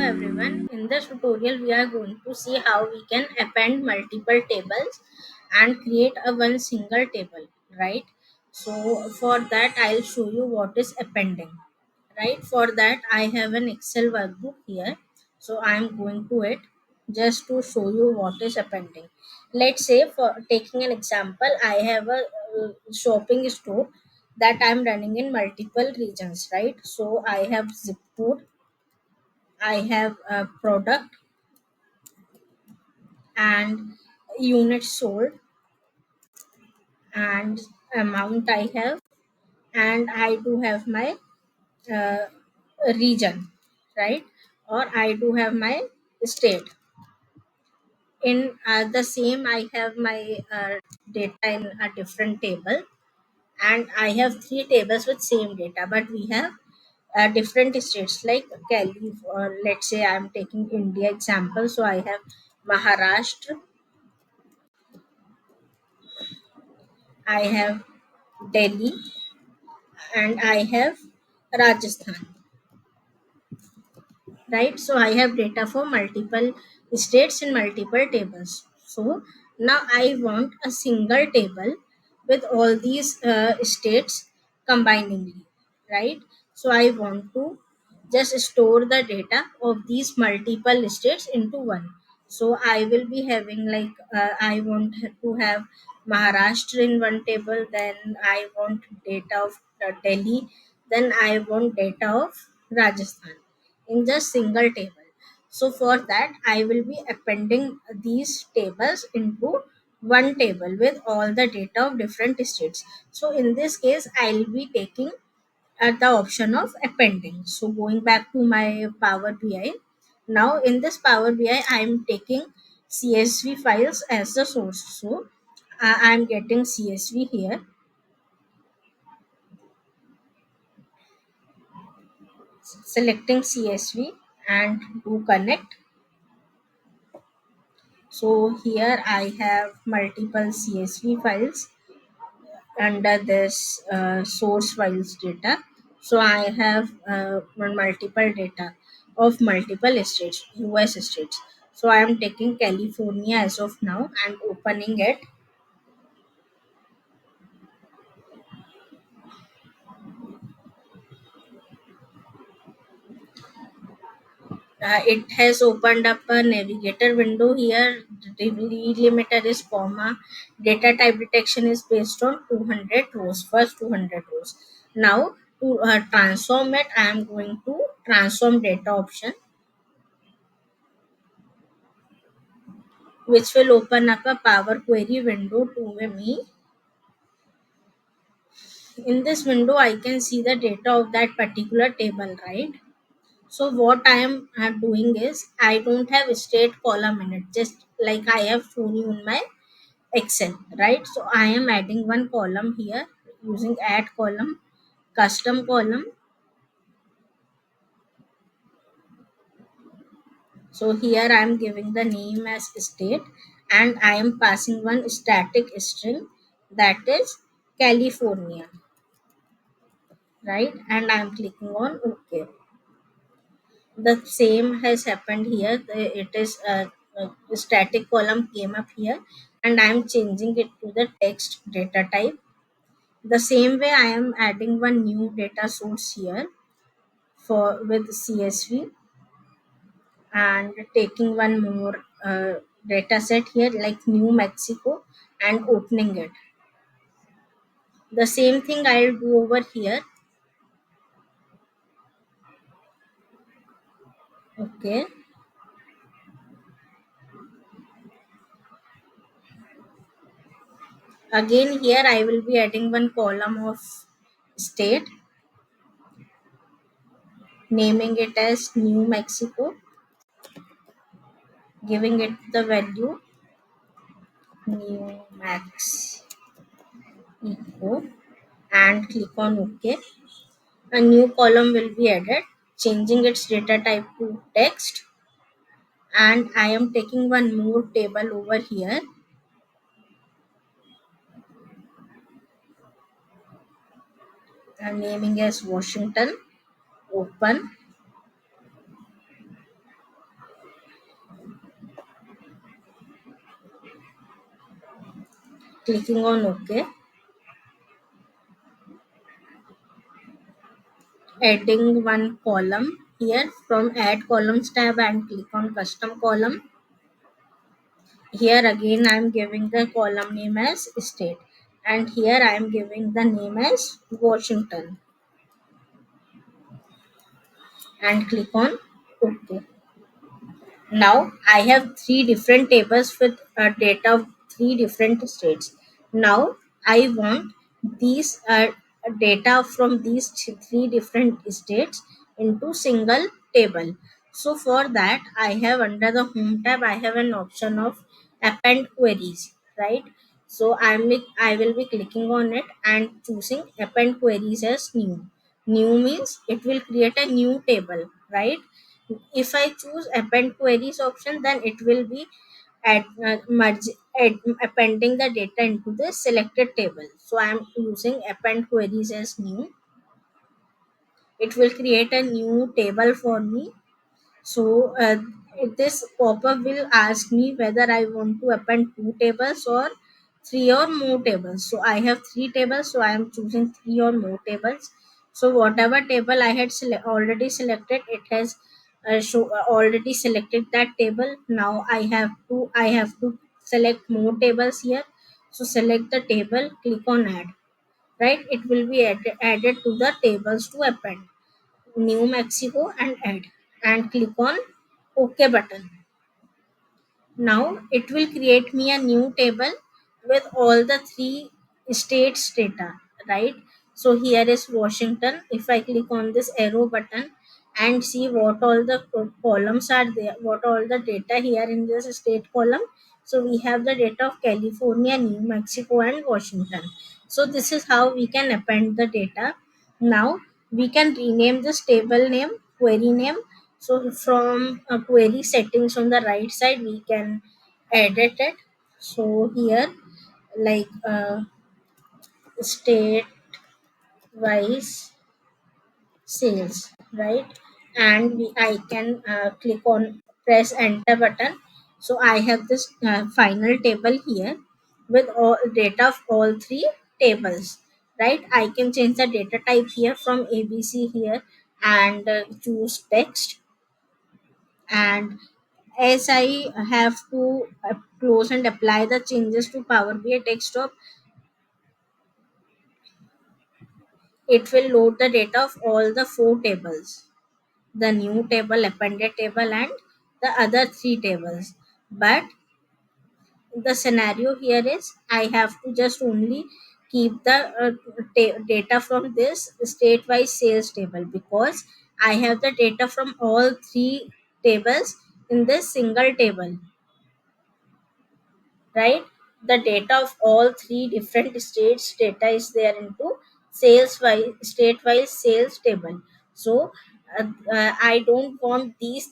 everyone. In this tutorial, we are going to see how we can append multiple tables and create a one single table, right? So for that, I'll show you what is appending, right? For that, I have an Excel workbook here. So I'm going to it just to show you what is appending. Let's say, for taking an example, I have a shopping store that I'm running in multiple regions, right? So I have zip code, I have a product and units sold and amount I have, and I do have my uh, region, right? Or I do have my state. In the same, I have my data in a different table, and I have three tables with same data, but we have different states like Cali. Or let's say I'm taking India example, so I have Maharashtra, I have Delhi, and I have Rajasthan, right? So I have data for multiple states in multiple tables. So now I want a single table with all these states combiningly, right? So I want to just store the data of these multiple states into one. So I will be having like I want to have Maharashtra in one table, then I want data of Delhi, then I want data of Rajasthan in just single table. So for that, I will be appending these tables into one table with all the data of different states. So in this case, I'll be taking the option of appending. So going back to my Power BI, now in this Power BI, I'm taking CSV files as the source. So I'm getting CSV here, selecting CSV and do connect. So here I have multiple CSV files under this source files data. So I have multiple data of multiple states, US states. So I am taking California as of now and opening it. It has opened up a navigator window here. The delimiter is comma. Data type detection is based on 200 rows, first 200 rows. Now to transform it, I am going to transform data option, which will open up a Power Query window to me. In this window, I can see the data of that particular table, right? So what I am doing is I don't have state column in it, just like I have shown you in my Excel, right? So I am adding one column here using add column, custom column. So here I am giving the name as state and I am passing one static string, that is California, right? And I am clicking on OK. The same has happened here. It is a static column came up here and I am changing it to the text data type. The same way I am adding one new data source here for with CSV and taking one more data set here like New Mexico and opening it. The same thing I'll do over here. Okay. Again here I will be adding one column of state, naming it as New Mexico, giving it the value New Mexico and click on OK. A new column will be added, changing its data type to text, and I am taking one more table over here, naming as Washington, open, Clicking on OK, adding one column here from Add Columns tab and click on Custom Column. Here again I am giving the column name as State, and here I am giving the name as Washington, and click on OK. Now I have three different tables with data of three different states. Now I want these data from these three different states into single table. So for that I have, under the home tab, I have an option of append queries, right? So I will be clicking on it and choosing append queries as new. New means it will create a new table, right? If I choose append queries option, then it will be appending the data into the selected table. So I am using append queries as new. It will create a new table for me. So this pop-up will ask me whether I want to append two tables or three or more tables. So I have three tables, so I am choosing three or more tables. So whatever table I had already selected, it has already selected that table. Now I have to select more tables here. So select the table, click on add. Right, it will be added to the tables to append. New Mexico and add, and click on OK button. Now it will create me a new table with all the three states data, right? So here is Washington. If I click on this arrow button and see what all the columns are there, what all the data here in this state column. So we have the data of California, New Mexico and Washington. So this is how we can append the data. Now we can rename this table name, query name. So from query settings on the right side, we can edit it. So here, like state wise sales, right? And I can click on press enter button. So I have this final table here with all data of all three tables, right? I can change the data type here from ABC here and choose text. And as I have to close and apply the changes to Power BI desktop, it will load the data of all the four tables, the new table, appended table, and the other three tables. But the scenario here is I have to just only keep the data from this state-wise sales table, because I have the data from all three tables in this single table, right? The data of all three different states data is there into sales wise state wise sales table. So I don't want these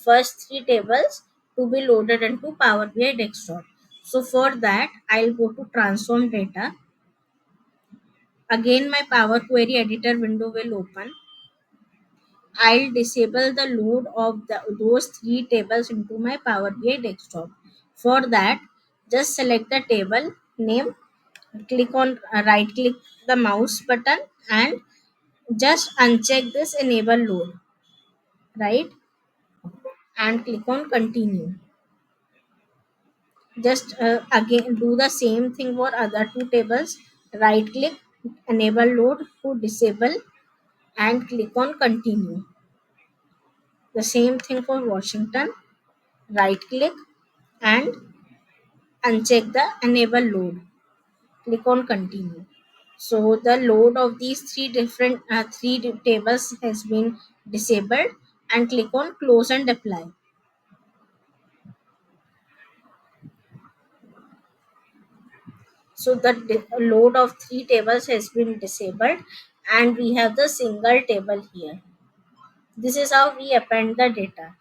first three tables to be loaded into Power BI desktop. So for that I'll go to transform data. Again my Power Query editor window will open. I'll disable the load of those three tables into my Power BI desktop. For that, just select the table name, click on right click the mouse button, and just uncheck this enable load, right? And click on continue. Just again do the same thing for other two tables. Right click, enable load to disable, and click on continue. The same thing for Washington. Right click and uncheck the enable load. Click on continue. So the load of these three tables has been disabled, and click on close and apply. So the load of three tables has been disabled, and we have the single table here. This is how we append the data.